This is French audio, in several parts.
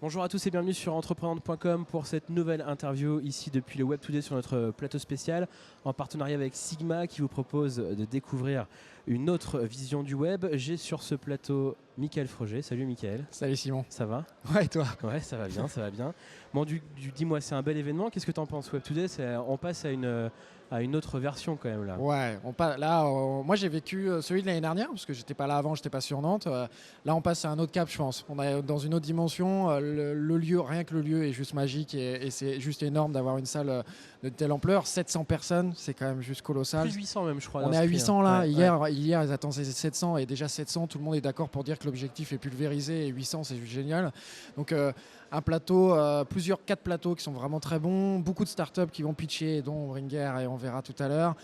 Bonjour à tous et bienvenue sur entreprenante.com pour cette nouvelle interview ici depuis le Web Today sur notre plateau spécial en partenariat avec Sigma qui vous propose de découvrir une autre vision du web. J'ai sur ce plateau Mickaël Froger. Salut Mickaël. Salut Simon. Ça va? Ouais, et toi? Ouais, ça va bien, ça va bien. Bon, dis-moi, c'est un bel événement. Qu'est-ce que tu en penses? Web Today, on passe à une autre version quand même là. Ouais, là, moi j'ai vécu celui de l'année dernière parce que j'étais pas là avant, j'étais pas sur Nantes. Là, on passe à un autre cap, je pense. On est dans une autre dimension. Le lieu, rien que le lieu est juste magique et c'est juste énorme d'avoir une salle de telle ampleur. 700 personnes, c'est quand même juste colossal. Plus 800 même, je crois. On est à 800 là. Ouais, hier, ils attendaient 700 et déjà 700, tout le monde est d'accord pour dire que l'objectif est pulvérisé et 800, c'est juste génial. Donc un plateau, 4 plateaux qui sont vraiment très bons, beaucoup de startups qui vont pitcher, dont Bringer et on verra tout à l'heure.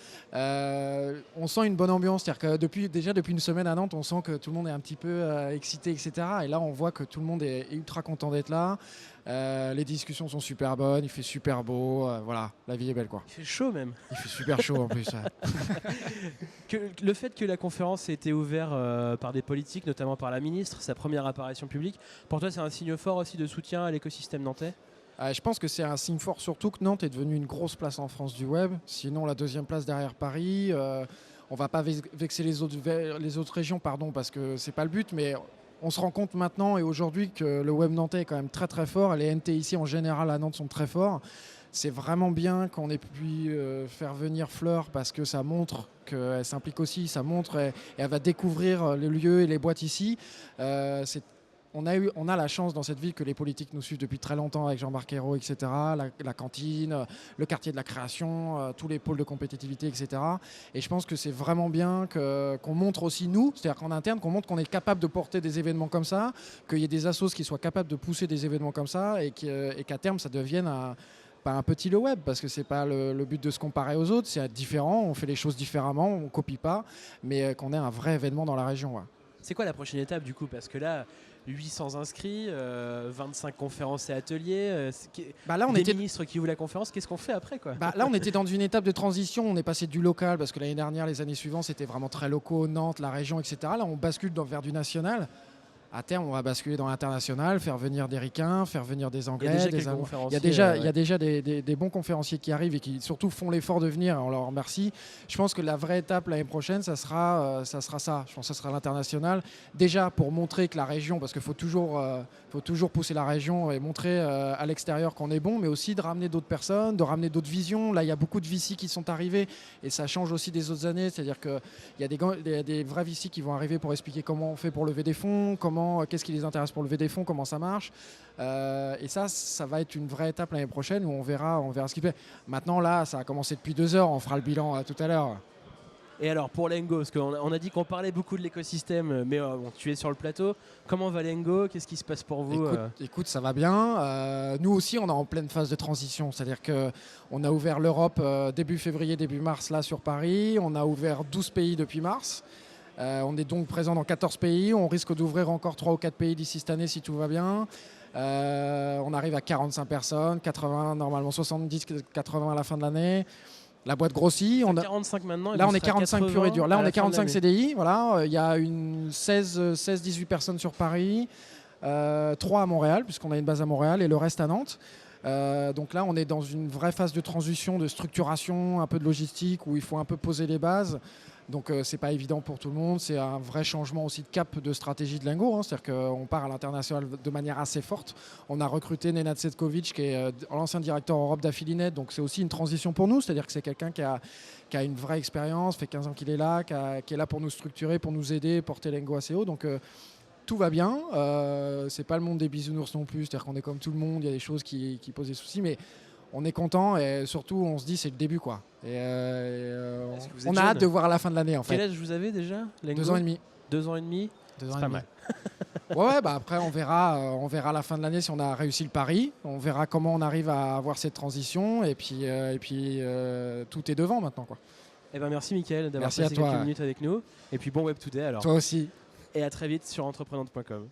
On sent une bonne ambiance, c'est-à-dire que depuis une semaine à Nantes, on sent que tout le monde est un petit peu excité, etc. Et là, on voit que tout le monde est ultra content d'être là. Les discussions sont super bonnes, il fait super beau, voilà, la vie est belle quoi. Il fait chaud même. Il fait super chaud en plus. Le fait que la conférence ait été ouverte par des politiques, notamment par la ministre, sa première apparition publique, pour toi c'est un signe fort aussi de soutien à l'écosystème nantais? Je pense que c'est un signe fort, surtout que Nantes est devenue une grosse place en France du web, sinon la deuxième place derrière Paris. On ne va pas vexer les autres régions, parce que c'est pas le but, mais on se rend compte maintenant et aujourd'hui que le web nantais est quand même très très fort. Les NT ici en général à Nantes sont très forts. C'est vraiment bien qu'on ait pu faire venir Fleur parce que ça montre qu'elle s'implique aussi, ça montre et elle va découvrir les lieux et les boîtes ici. On a la chance dans cette ville que les politiques nous suivent depuis très longtemps avec Jean-Marc Ayrault, etc. La cantine, le quartier de la création, tous les pôles de compétitivité, etc. Et je pense que c'est vraiment bien qu'on montre aussi nous, c'est-à-dire qu'en interne, qu'on montre qu'on est capable de porter des événements comme ça, qu'il y ait des assos qui soient capables de pousser des événements comme ça et qu'à terme, ça devienne pas un petit le web, parce que c'est pas le but de se comparer aux autres, c'est différent, on fait les choses différemment, on copie pas, mais qu'on ait un vrai événement dans la région. Ouais. C'est quoi la prochaine étape du coup? Parce que là, 800 inscrits, 25 conférences et ateliers, des ministres qui ouvrent la conférence, qu'est-ce qu'on fait après quoi? Là, on était dans une étape de transition, on est passé du local, parce que l'année dernière, les années suivantes, c'était vraiment très locaux, Nantes, la région, etc. Là, on bascule vers du national. À terme, on va basculer dans l'international, faire venir des ricains, faire venir des anglais. Il y a déjà des bons conférenciers qui arrivent et qui surtout font l'effort de venir. On leur remercie. Je pense que la vraie étape l'année prochaine, ça sera ça. Je pense que ça sera l'international. Déjà pour montrer que la région, parce qu'il faut toujours pousser la région et montrer à l'extérieur qu'on est bon, mais aussi de ramener d'autres personnes, de ramener d'autres visions. Là, il y a beaucoup de VC qui sont arrivés et ça change aussi des autres années. C'est-à-dire qu'il y a des vrais VC qui vont arriver pour expliquer comment on fait pour lever des fonds, qu'est-ce qui les intéresse pour lever des fonds, comment ça marche. Et ça va être une vraie étape l'année prochaine où on verra ce qu'il fait. Maintenant, là, ça a commencé depuis 2 heures, on fera le bilan tout à l'heure. Et alors pour Lengo, parce qu'on a dit qu'on parlait beaucoup de l'écosystème, mais tu es sur le plateau. Comment va Lengo? Qu'est-ce qui se passe pour vous? Écoute, ça va bien. Nous aussi, on est en pleine phase de transition. C'est-à-dire qu'on a ouvert l'Europe début février, début mars, là sur Paris. On a ouvert 12 pays depuis mars. On est donc présent dans 14 pays. On risque d'ouvrir encore 3 ou 4 pays d'ici cette année si tout va bien. On arrive à 45 personnes, 80, normalement 70, 80 à la fin de l'année. La boîte grossit. On a 45 maintenant. Là, on est 45 pur et dur. Là, on est 45 CDI. Voilà. Il y a 16-18 personnes sur Paris, 3 à Montréal, puisqu'on a une base à Montréal, et le reste à Nantes. Donc là, on est dans une vraie phase de transition, de structuration, un peu de logistique, où il faut un peu poser les bases. Donc c'est pas évident pour tout le monde, c'est un vrai changement aussi de cap de stratégie de Lengo, c'est-à-dire qu'on part à l'international de manière assez forte. On a recruté Nenad Cvetkovic qui est l'ancien directeur Europe d'Affilinet, donc c'est aussi une transition pour nous, c'est-à-dire que c'est quelqu'un qui a une vraie expérience, fait 15 ans qu'il est là, qui est là pour nous structurer, pour nous aider, porter Lengo assez haut. Donc tout va bien, c'est pas le monde des bisounours non plus, c'est-à-dire qu'on est comme tout le monde, il y a des choses qui posent des soucis, mais on est content et surtout on se dit c'est le début quoi. On a hâte de voir à la fin de l'année en fait. Quel âge vous avez déjà, Lengo? 2 ans et demi. 2 ans et demi. C'est pas mal. Ouais, après on verra à la fin de l'année si on a réussi le pari. On verra comment on arrive à avoir cette transition et puis tout est devant maintenant quoi. Merci Mickaël d'avoir passé quelques minutes avec nous. Et puis bon Web Today alors. Toi aussi. Et à très vite sur entreprenante.com.